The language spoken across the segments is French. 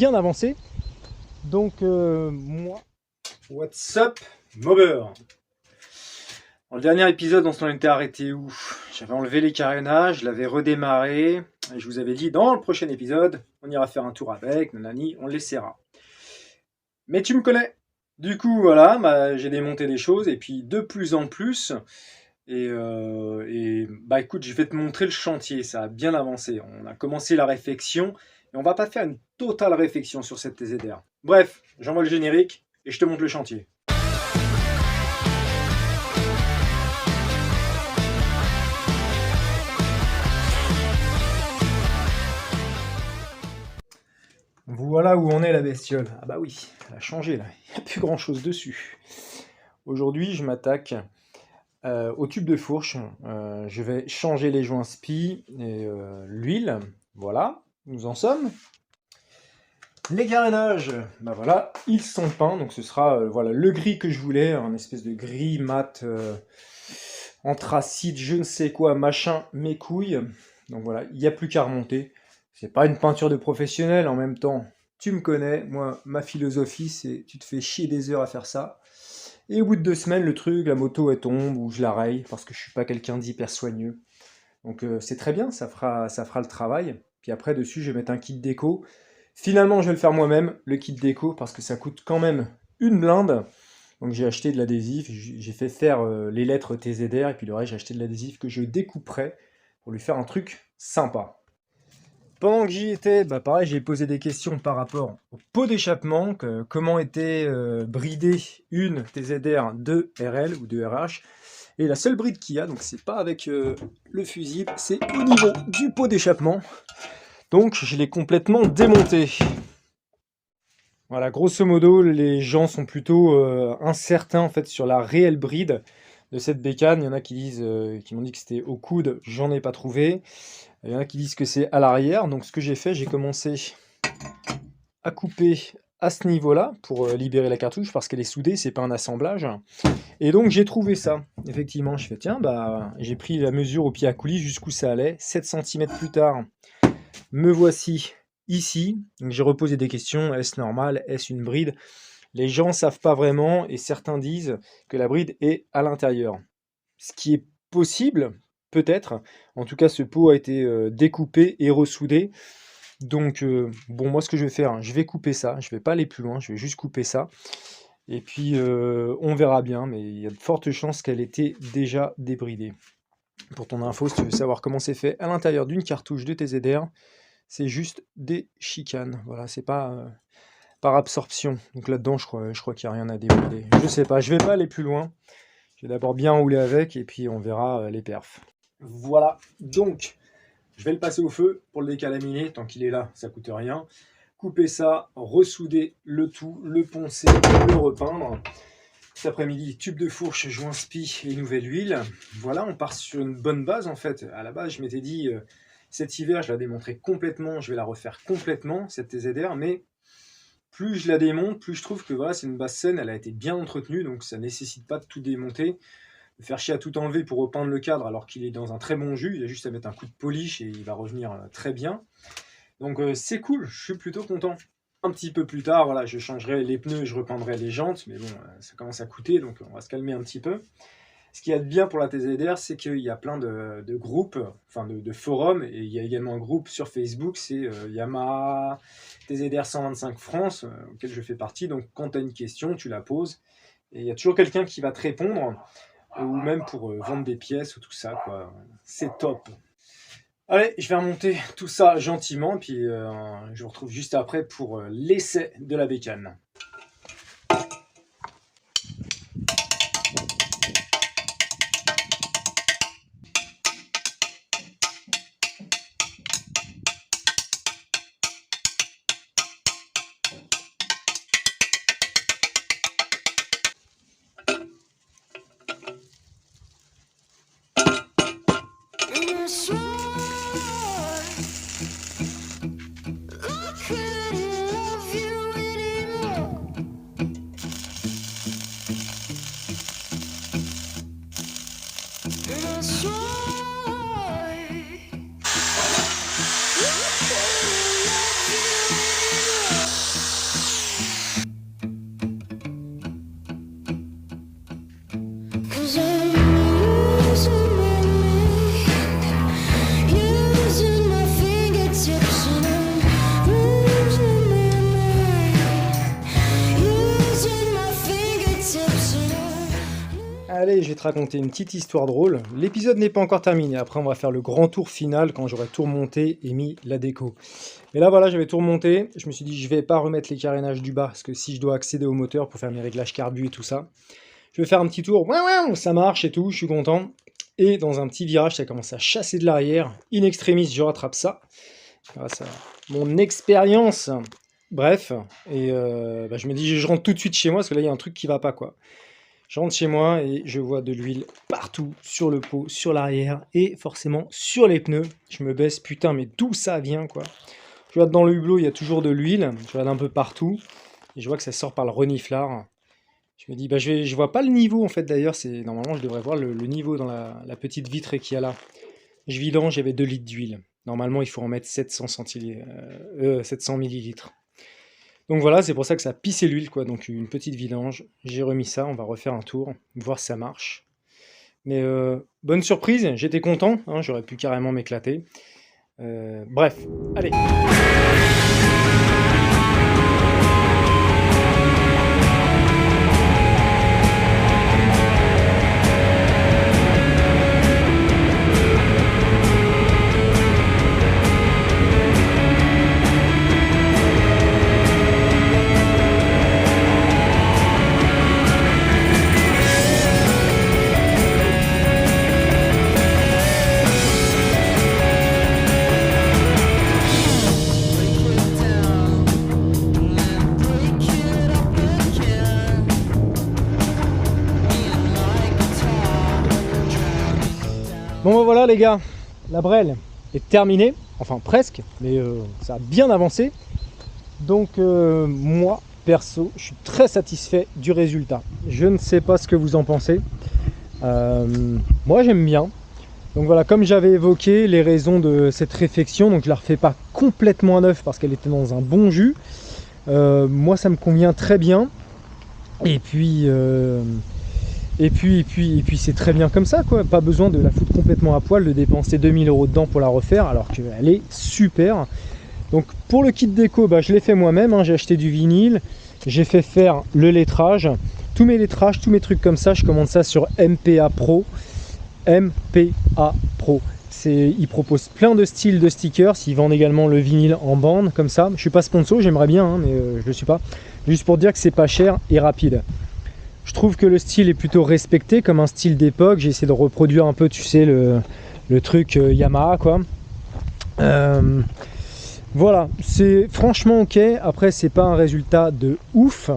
bien avancé. Donc moi... What's up, Mobber? Dans le dernier épisode, on s'en était arrêté où? J'avais enlevé les carénages, je l'avais redémarré, et je vous avais dit, dans le prochain épisode, on ira faire un tour avec, nanani, on l'essaiera. Mais tu me connais. Du coup, voilà, j'ai démonté les choses, et puis de plus en plus... écoute, je vais te montrer le chantier, ça a bien avancé. On a commencé la réflexion et on va pas faire une totale réflexion sur cette TZR. Bref, j'envoie le générique et je te montre le chantier. Voilà où en est la bestiole. Ah bah oui, elle a changé là, il n'y a plus grand chose dessus. Aujourd'hui, je m'attaque au tube de fourche. Je vais changer les joints spi et l'huile. Voilà, nous en sommes. Les carénages, bah voilà, ils sont peints, donc ce sera voilà, le gris que je voulais, un espèce de gris mat, anthracite, je ne sais quoi, machin, mes couilles. Donc voilà, il n'y a plus qu'à remonter. C'est pas une peinture de professionnel, en même temps, tu me connais, moi, ma philosophie, c'est tu te fais chier des heures à faire ça. Et au bout de 2 semaines, le truc, la moto elle tombe, ou je la raye, parce que je suis pas quelqu'un d'hyper soigneux. Donc c'est très bien, ça fera le travail. Puis après, dessus, je vais mettre un kit déco. Finalement, je vais le faire moi-même, le kit déco, parce que ça coûte quand même une blinde. Donc j'ai acheté de l'adhésif, j'ai fait faire les lettres TZR, et puis le reste, j'ai acheté de l'adhésif que je découperai pour lui faire un truc sympa. Pendant que j'y étais, bah pareil, j'ai posé des questions par rapport au pot d'échappement, comment était bridée une TZR de RL ou de RH. Et la seule bride qu'il y a, donc c'est pas avec le fusible, c'est au niveau du pot d'échappement. Donc je l'ai complètement démonté. Voilà, grosso modo, les gens sont plutôt incertains en fait sur la réelle bride de cette bécane. Il y en a qui disent, qui m'ont dit que c'était au coude, j'en ai pas trouvé. Il y en a qui disent que c'est à l'arrière. Donc ce que j'ai fait, j'ai commencé à couper à ce niveau-là pour libérer la cartouche parce qu'elle est soudée, c'est pas un assemblage. Et donc j'ai trouvé ça. Effectivement, je fais tiens, bah j'ai pris la mesure au pied à coulis jusqu'où ça allait. 7 cm plus tard, me voici ici. Donc j'ai reposé des questions. Est-ce normal? Est-ce une bride? Les gens savent pas vraiment et certains disent que la bride est à l'intérieur. Ce qui est possible, peut-être. En tout cas, ce pot a été découpé et ressoudé. Donc, bon, moi, ce que je vais faire, je vais couper ça. Je vais pas aller plus loin, je vais juste couper ça. Et puis, on verra bien, mais il y a de fortes chances qu'elle était déjà débridée. Pour ton info, si tu veux savoir comment c'est fait à l'intérieur d'une cartouche de TZR, c'est juste des chicanes. Voilà, c'est pas par absorption. Donc là-dedans, je crois qu'il n'y a rien à débrider. Je sais pas, je vais pas aller plus loin. Je vais d'abord bien rouler avec et puis on verra les perfs. Voilà, donc je vais le passer au feu pour le décalaminer. Tant qu'il est là, ça coûte rien. Couper ça, ressouder le tout, le poncer, le repeindre. Cet après-midi, tube de fourche, joint spi et nouvelle huile. Voilà, on part sur une bonne base en fait. À la base, je m'étais dit, cet hiver, je la démonterai complètement, je vais la refaire complètement, cette TZR, mais plus je la démonte, plus je trouve que voilà, c'est une base saine, elle a été bien entretenue, donc ça ne nécessite pas de tout démonter, de faire chier à tout enlever pour repeindre le cadre alors qu'il est dans un très bon jus, il y a juste à mettre un coup de polish et il va revenir très bien. Donc c'est cool, je suis plutôt content. Un petit peu plus tard, voilà, je changerai les pneus et je repeindrai les jantes, mais bon, ça commence à coûter, donc on va se calmer un petit peu. Ce qu'il y a de bien pour la TZR, c'est qu'il y a plein de groupes, enfin de forums, et il y a également un groupe sur Facebook, c'est Yamaha TZR 125 France, auquel je fais partie. Donc quand tu as une question, tu la poses, et il y a toujours quelqu'un qui va te répondre, ou même pour vendre des pièces ou tout ça, quoi. C'est top. Allez, je vais remonter tout ça gentiment, puis je vous retrouve juste après pour l'essai de la bécane. te raconter une petite histoire drôle. L'épisode n'est pas encore terminé. Après, on va faire le grand tour final quand j'aurai tout remonté et mis la déco. Mais là, voilà, j'avais tout remonté. Je me suis dit, je vais pas remettre les carénages du bas parce que si je dois accéder au moteur pour faire mes réglages carbu et tout ça, je vais faire un petit tour. Ouais, ça marche et tout, je suis content. Et dans un petit virage, ça commence à chasser de l'arrière. In extremis, je rattrape ça. Grâce à mon expérience. Bref, et je me dis, je rentre tout de suite chez moi parce que là, il y a un truc qui va pas, quoi. Je rentre chez moi et je vois de l'huile partout, sur le pot, sur l'arrière et forcément sur les pneus. Je me baisse, putain, mais d'où ça vient, quoi. Je regarde dans le hublot, il y a toujours de l'huile. Je regarde un peu partout et je vois que ça sort par le reniflard. Je me dis, je vois pas le niveau, en fait, d'ailleurs. Normalement, je devrais voir le niveau dans la petite vitre qu'il y a là. Je vidange, il y avait 2 litres d'huile. Normalement, il faut en mettre 700 millilitres. Donc voilà, c'est pour ça que ça pissait l'huile, quoi. Donc une petite vidange, j'ai remis ça, on va refaire un tour, voir si ça marche. Mais bonne surprise, j'étais content, hein, j'aurais pu carrément m'éclater. Bref, allez. Bon ben voilà les gars, la brelle est terminée, enfin presque, mais ça a bien avancé. Donc moi, perso, je suis très satisfait du résultat. Je ne sais pas ce que vous en pensez. Moi j'aime bien. Donc voilà, comme j'avais évoqué les raisons de cette réfection, donc je la refais pas complètement à neuf parce qu'elle était dans un bon jus. Moi ça me convient très bien. Et puis c'est très bien comme ça, quoi. Pas besoin de la foutre complètement à poil, de dépenser 2000 € dedans pour la refaire, alors qu'elle est super. Donc pour le kit déco, je l'ai fait moi-même, hein. J'ai acheté du vinyle, j'ai fait faire le lettrage, tous mes lettrages, tous mes trucs comme ça, je commande ça sur MPA Pro. MPA Pro. Ils proposent plein de styles de stickers, ils vendent également le vinyle en bande, comme ça. Je suis pas sponsor, j'aimerais bien, hein, mais je le suis pas. Juste pour dire que c'est pas cher et rapide. Je trouve que le style est plutôt respecté comme un style d'époque. J'ai essayé de reproduire un peu, tu sais, le truc Yamaha, quoi. Voilà, c'est franchement ok. Après, c'est pas un résultat de ouf.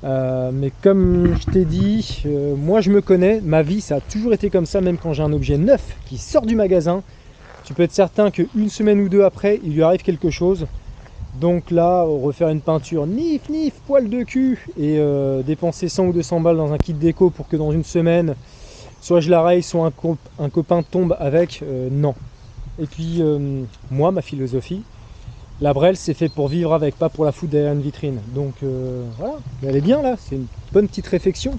Mais comme je t'ai dit, moi je me connais. Ma vie, ça a toujours été comme ça, même quand j'ai un objet neuf qui sort du magasin. Tu peux être certain qu'une semaine ou deux après, il lui arrive quelque chose. Donc là, refaire une peinture nif, poil de cul et dépenser 100 ou 200 balles dans un kit déco pour que dans une semaine, soit je la raye, soit un copain tombe avec, non. Et puis, moi, ma philosophie, la brelle, c'est fait pour vivre avec, pas pour la foutre derrière une vitrine. Donc voilà, elle est bien là, c'est une bonne petite réflexion.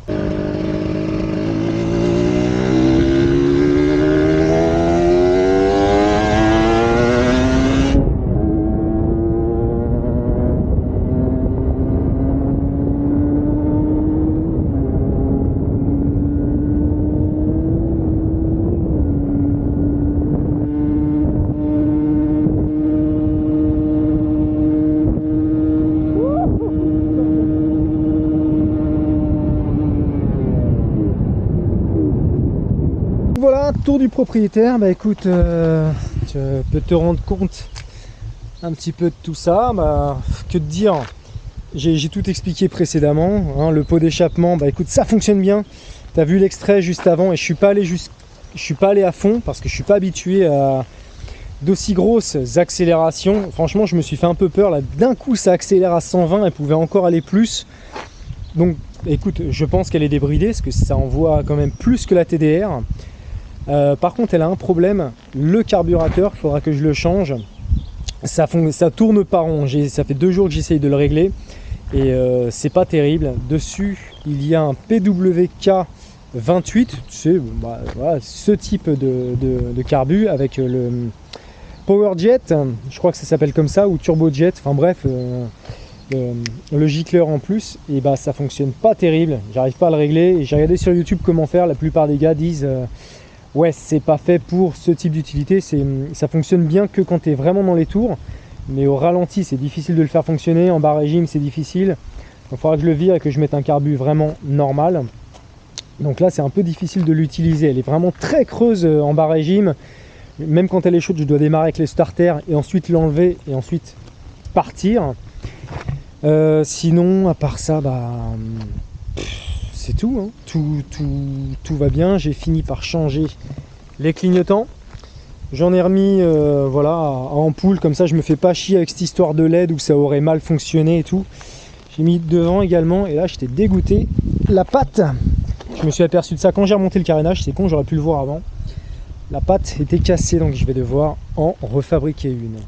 Voilà, tour du propriétaire. Écoute, tu peux te rendre compte un petit peu de tout ça. Que te dire, j'ai tout expliqué précédemment, hein. Le pot d'échappement, écoute, ça fonctionne bien. Tu as vu l'extrait juste avant et je suis pas allé à fond parce que je suis pas habitué à d'aussi grosses accélérations. Franchement, je me suis fait un peu peur là. D'un coup, ça accélère à 120, elle pouvait encore aller plus. Donc, écoute, je pense qu'elle est débridée parce que ça envoie quand même plus que la TDR. Par contre, elle a un problème, le carburateur, il faudra que je le change. Ça tourne pas rond. Ça fait 2 jours que j'essaye de le régler et c'est pas terrible. Dessus, il y a un PWK 28, tu sais, voilà, ce type de carbu avec le PowerJet, je crois que ça s'appelle comme ça, ou TurboJet, enfin bref. le gicleur en plus, et bah ça fonctionne pas terrible, j'arrive pas à le régler. Et j'ai regardé sur YouTube comment faire, la plupart des gars disent ouais, c'est pas fait pour ce type d'utilité, ça fonctionne bien que quand tu es vraiment dans les tours, mais au ralenti c'est difficile de le faire fonctionner, en bas régime c'est difficile. Il faudra que je le vire et que je mette un carbu vraiment normal. Donc là c'est un peu difficile de l'utiliser, elle est vraiment très creuse en bas régime. Même quand elle est chaude, je dois démarrer avec les starters et ensuite l'enlever et ensuite partir. Sinon, à part ça, bah, c'est tout, hein. Tout va bien. J'ai fini par changer les clignotants. J'en ai remis voilà, à ampoule, comme ça je me fais pas chier avec cette histoire de LED où ça aurait mal fonctionné et tout. J'ai mis devant également et là j'étais dégoûté. La patte, je me suis aperçu de ça quand j'ai remonté le carénage, c'est con, j'aurais pu le voir avant. La patte était cassée, donc je vais devoir en refabriquer une.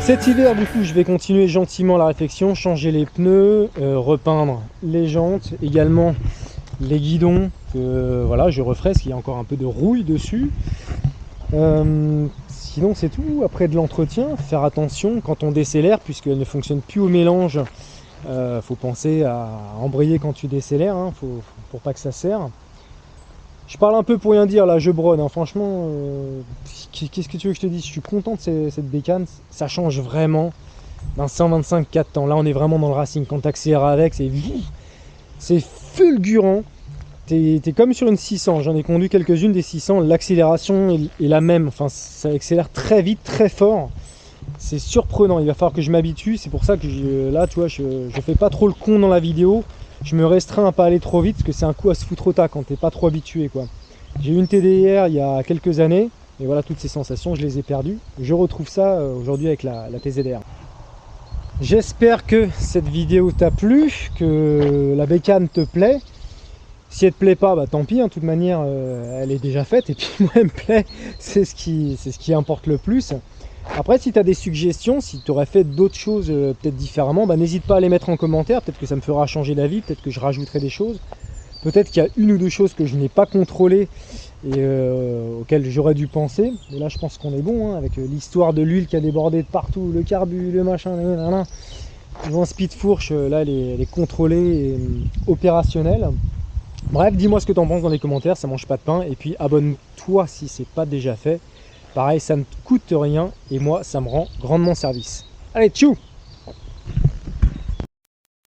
Cet hiver, du coup, je vais continuer gentiment la réflexion, changer les pneus, repeindre les jantes, également les guidons, voilà, je referai parce qu'il y a encore un peu de rouille dessus. Sinon, c'est tout. Après, de l'entretien, faire attention quand on décélère, puisqu'elle ne fonctionne plus au mélange. Faut penser à embrayer quand tu décélères, hein, pour pas que ça serre. Je parle un peu pour rien dire là, je brode, hein. Franchement, qu'est-ce que tu veux que je te dise? Je suis content de cette bécane, ça change vraiment d'un 125 4 temps. Là on est vraiment dans le racing, quand tu accélères avec, c'est fulgurant. T'es comme sur une 600, j'en ai conduit quelques-unes des 600, l'accélération est la même, enfin ça accélère très vite, très fort. C'est surprenant, il va falloir que je m'habitue, c'est pour ça que là tu vois, je fais pas trop le con dans la vidéo. Je me restreins à pas aller trop vite parce que c'est un coup à se foutre au tas quand t'es pas trop habitué, quoi. J'ai eu une TDR il y a quelques années et voilà, toutes ces sensations je les ai perdues. Je retrouve ça aujourd'hui avec la TZR. J'espère que cette vidéo t'a plu, que la bécane te plaît. Si elle te plaît pas, bah tant pis, hein, de toute manière elle est déjà faite et puis moi elle me plaît, c'est ce qui importe le plus. Après, si tu as des suggestions, si tu aurais fait d'autres choses peut-être différemment, bah, n'hésite pas à les mettre en commentaire, peut-être que ça me fera changer d'avis, peut-être que je rajouterai des choses. Peut-être qu'il y a une ou deux choses que je n'ai pas contrôlées et auxquelles j'aurais dû penser. Mais là, je pense qu'on est bon, hein, avec l'histoire de l'huile qui a débordé de partout, le carbu, le machin, le speed fourche, là, elle est contrôlée et opérationnelle. Bref, dis-moi ce que tu en penses dans les commentaires, ça mange pas de pain. Et puis, abonne-toi si c'est pas déjà fait. Pareil, ça ne coûte rien et moi, ça me rend grandement service. Allez, tchou!